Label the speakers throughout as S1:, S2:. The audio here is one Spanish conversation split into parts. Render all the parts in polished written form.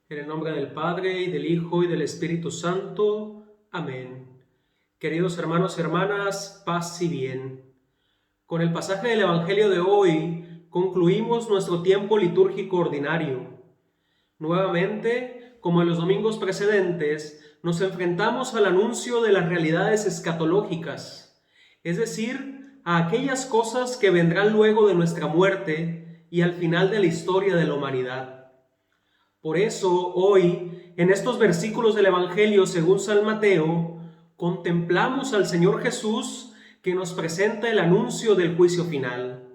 S1: En el nombre del Padre, y del Hijo, y del Espíritu Santo. Amén. Queridos hermanos y hermanas, paz y bien. Con el pasaje del Evangelio de hoy concluimos nuestro tiempo litúrgico ordinario. Nuevamente, como en los domingos precedentes, nos enfrentamos al anuncio de las realidades escatológicas, es decir, a aquellas cosas que vendrán luego de nuestra muerte y al final de la historia de la humanidad. Por eso, hoy, en estos versículos del Evangelio según San Mateo, contemplamos al Señor Jesús que nos presenta el anuncio del juicio final.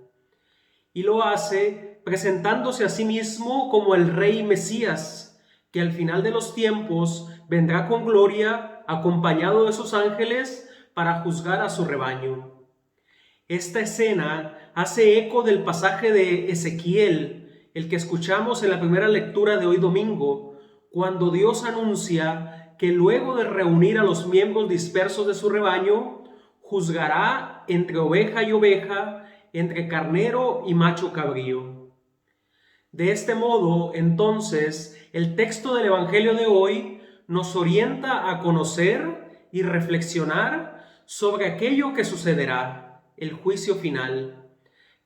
S1: Y lo hace presentándose a sí mismo como el Rey Mesías, que al final de los tiempos vendrá con gloria, acompañado de sus ángeles, para juzgar a su rebaño. Esta escena hace eco del pasaje de Ezequiel, el que escuchamos en la primera lectura de hoy domingo, cuando Dios anuncia que luego de reunir a los miembros dispersos de su rebaño, juzgará entre oveja y oveja, entre carnero y macho cabrío. De este modo, entonces, el texto del Evangelio de hoy nos orienta a conocer y reflexionar sobre aquello que sucederá, el juicio final,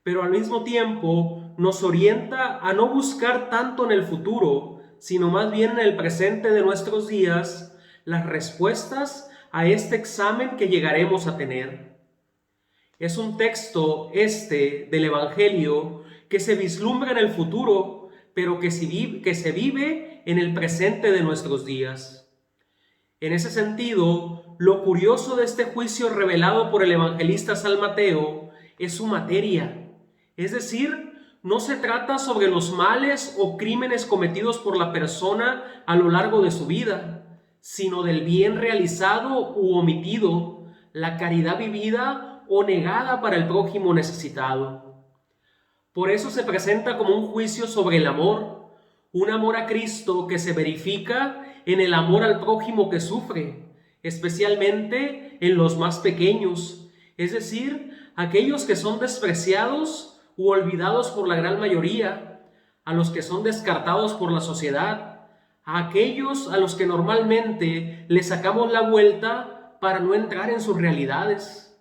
S1: pero al mismo tiempo nos orienta a no buscar tanto en el futuro, sino más bien en el presente de nuestros días, las respuestas a este examen que llegaremos a tener. Es un texto del Evangelio que se vislumbra en el futuro, pero que se vive en el presente de nuestros días. En ese sentido, lo curioso de este juicio revelado por el evangelista San Mateo es su materia. Es decir, no se trata sobre los males o crímenes cometidos por la persona a lo largo de su vida, sino del bien realizado u omitido, la caridad vivida o negada para el prójimo necesitado. Por eso se presenta como un juicio sobre el amor, un amor a Cristo que se verifica en el amor al prójimo que sufre, especialmente en los más pequeños, es decir, aquellos que son despreciados u olvidados por la gran mayoría, a los que son descartados por la sociedad, a aquellos a los que normalmente les sacamos la vuelta para no entrar en sus realidades.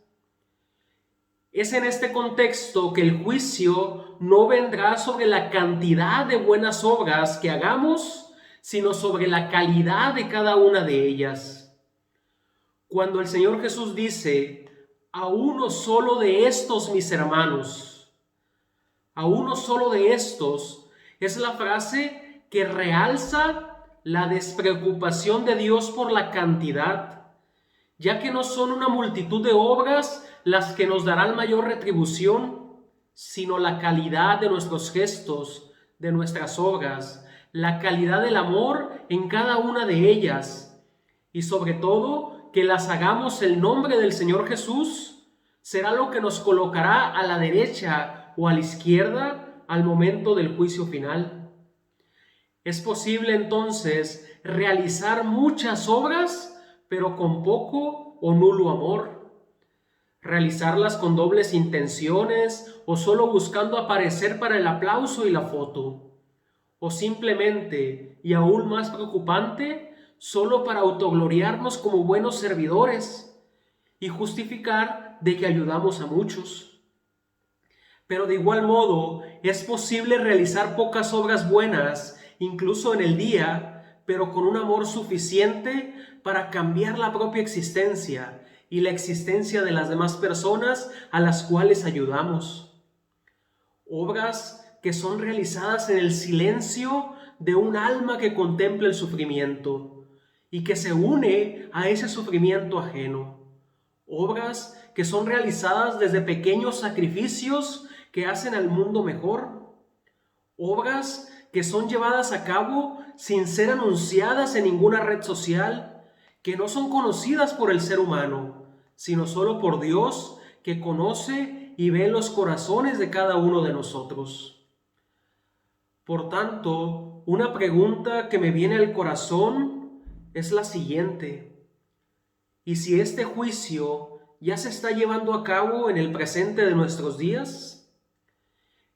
S1: Es en este contexto que el juicio no vendrá sobre la cantidad de buenas obras que hagamos, sino sobre la calidad de cada una de ellas. Cuando el Señor Jesús dice, a uno solo de estos mis hermanos, a uno solo de estos, es la frase que realza la despreocupación de Dios por la cantidad, ya que no son una multitud de obras las que nos darán mayor retribución, sino la calidad de nuestros gestos, de nuestras obras, la calidad del amor en cada una de ellas, y sobre todo que las hagamos en nombre del Señor Jesús, será lo que nos colocará a la derecha o a la izquierda al momento del juicio final. Es posible entonces realizar muchas obras, pero con poco o nulo amor. Realizarlas con dobles intenciones o solo buscando aparecer para el aplauso y la foto. O simplemente, y aún más preocupante, solo para autogloriarnos como buenos servidores y justificar de que ayudamos a muchos. Pero de igual modo, es posible realizar pocas obras buenas, incluso en el día, pero con un amor suficiente para cambiar la propia existencia y la existencia de las demás personas a las cuales ayudamos. Obras que son realizadas en el silencio de un alma que contempla el sufrimiento y que se une a ese sufrimiento ajeno. Obras que son realizadas desde pequeños sacrificios que hacen al mundo mejor. Obras que son llevadas a cabo sin ser anunciadas en ninguna red social, que no son conocidas por el ser humano, sino solo por Dios, que conoce y ve los corazones de cada uno de nosotros. Por tanto, una pregunta que me viene al corazón es la siguiente: ¿y si este juicio ya se está llevando a cabo en el presente de nuestros días?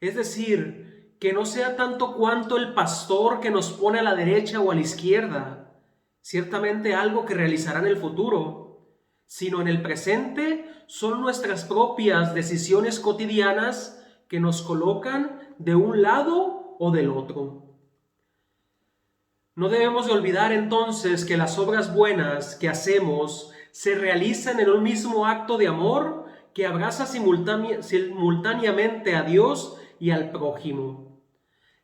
S1: Es decir, que no sea tanto cuanto el pastor que nos pone a la derecha o a la izquierda, ciertamente algo que realizará en el futuro, sino en el presente son nuestras propias decisiones cotidianas que nos colocan de un lado o del otro. No debemos de olvidar entonces que las obras buenas que hacemos se realizan en un mismo acto de amor que abraza simultáneamente a Dios y al prójimo.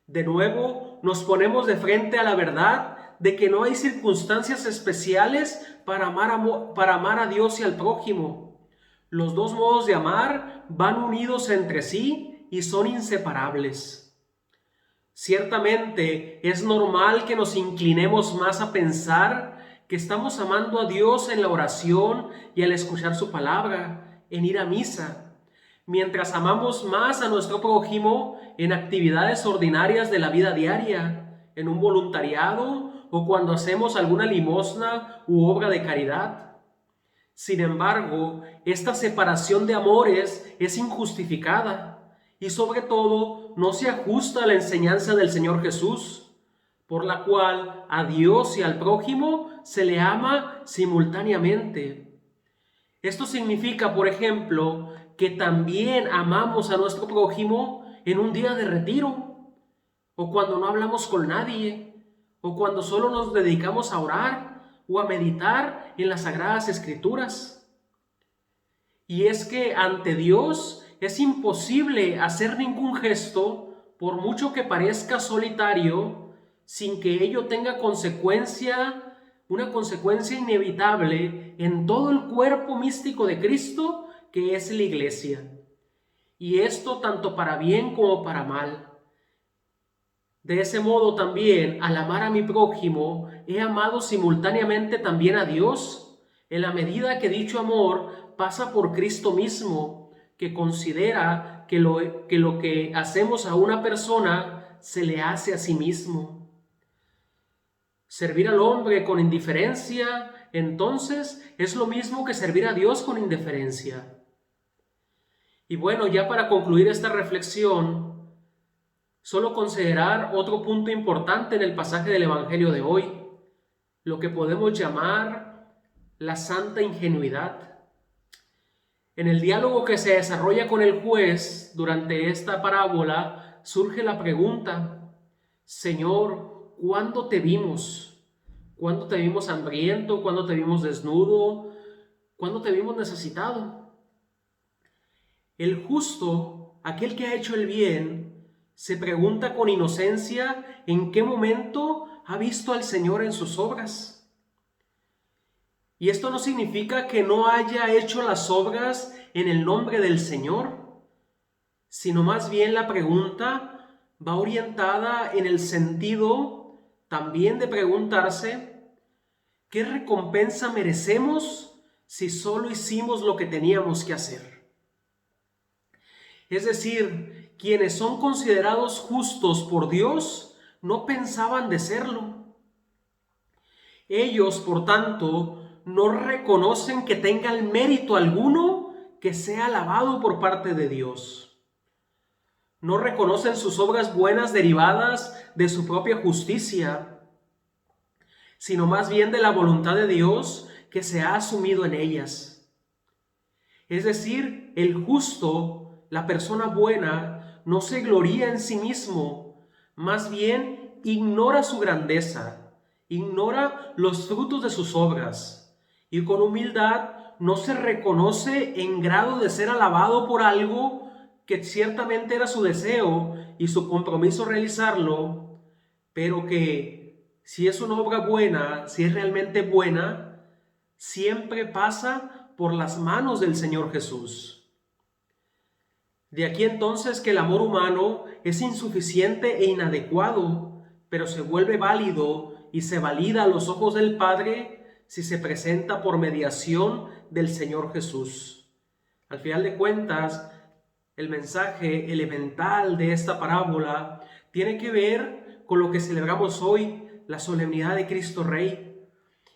S1: De nuevo, nos ponemos de frente a la verdad de que no hay circunstancias especiales para amar a Dios y al prójimo. Los dos modos de amar van unidos entre sí y son inseparables. Ciertamente es normal que nos inclinemos más a pensar que estamos amando a Dios en la oración y al escuchar su palabra, en ir a misa, mientras amamos más a nuestro prójimo en actividades ordinarias de la vida diaria, en un voluntariado o cuando hacemos alguna limosna u obra de caridad. Sin embargo, esta separación de amores es injustificada y sobre todo no se ajusta a la enseñanza del Señor Jesús, por la cual a Dios y al prójimo se le ama simultáneamente. Esto significa, por ejemplo, que también amamos a nuestro prójimo en un día de retiro, o cuando no hablamos con nadie, o cuando solo nos dedicamos a orar o a meditar en las Sagradas Escrituras. Y es que ante Dios es imposible hacer ningún gesto, por mucho que parezca solitario, sin que ello tenga una consecuencia inevitable en todo el cuerpo místico de Cristo, que es la Iglesia. Y esto tanto para bien como para mal. De ese modo también, al amar a mi prójimo, he amado simultáneamente también a Dios, en la medida que dicho amor pasa por Cristo mismo, que considera que lo que hacemos a una persona se le hace a sí mismo. Servir al hombre con indiferencia, entonces, es lo mismo que servir a Dios con indiferencia. Y bueno, ya para concluir esta reflexión, solo considerar otro punto importante en el pasaje del Evangelio de hoy, lo que podemos llamar la santa ingenuidad. En el diálogo que se desarrolla con el juez durante esta parábola surge la pregunta: Señor, ¿cuándo te vimos? ¿Cuándo te vimos hambriento? ¿Cuándo te vimos desnudo? ¿Cuándo te vimos necesitado? El justo, aquel que ha hecho el bien, se pregunta con inocencia en qué momento ha visto al Señor en sus obras. Y esto no significa que no haya hecho las obras en el nombre del Señor, sino más bien la pregunta va orientada en el sentido también de preguntarse: ¿qué recompensa merecemos si solo hicimos lo que teníamos que hacer? Es decir, quienes son considerados justos por Dios no pensaban de serlo. Ellos, por tanto, no reconocen que tengan mérito alguno que sea alabado por parte de Dios. No reconocen sus obras buenas derivadas de su propia justicia, sino más bien de la voluntad de Dios que se ha asumido en ellas. Es decir, el justo, la persona buena, no se gloría en sí mismo, más bien ignora su grandeza, ignora los frutos de sus obras. Y con humildad no se reconoce en grado de ser alabado por algo que ciertamente era su deseo y su compromiso realizarlo, pero que si es una obra buena, si es realmente buena, siempre pasa por las manos del Señor Jesús. De aquí entonces que el amor humano es insuficiente e inadecuado, pero se vuelve válido y se valida a los ojos del Padre si se presenta por mediación del Señor Jesús. Al final de cuentas, el mensaje elemental de esta parábola tiene que ver con lo que celebramos hoy, la solemnidad de Cristo Rey,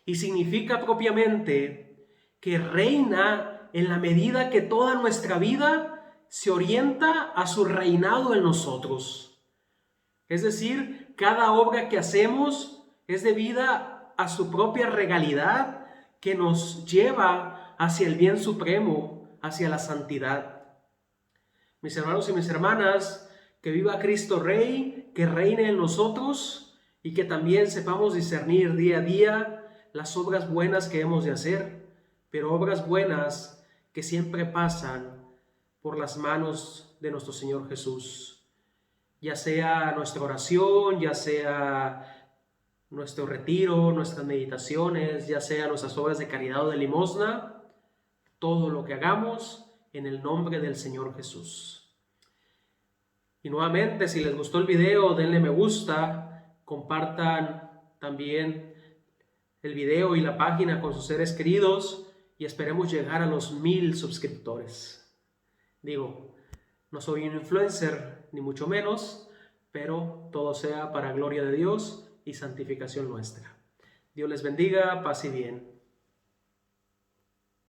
S1: y significa propiamente que reina en la medida que toda nuestra vida se orienta a su reinado en nosotros. Es decir, cada obra que hacemos es debida a su propia regalidad que nos lleva hacia el bien supremo, hacia la santidad. Mis hermanos y mis hermanas, que viva Cristo Rey, que reine en nosotros y que también sepamos discernir día a día las obras buenas que hemos de hacer, pero obras buenas que siempre pasan por las manos de nuestro Señor Jesús. Ya sea nuestra oración, ya sea nuestro retiro, nuestras meditaciones, ya sea nuestras obras de caridad o de limosna, todo lo que hagamos en el nombre del Señor Jesús. Y nuevamente, si les gustó el video, denle me gusta, compartan también el video y la página con sus seres queridos y esperemos llegar a los 1000 suscriptores. Digo, no soy un influencer, ni mucho menos, pero todo sea para gloria de Dios y santificación nuestra. Dios les bendiga, paz y bien.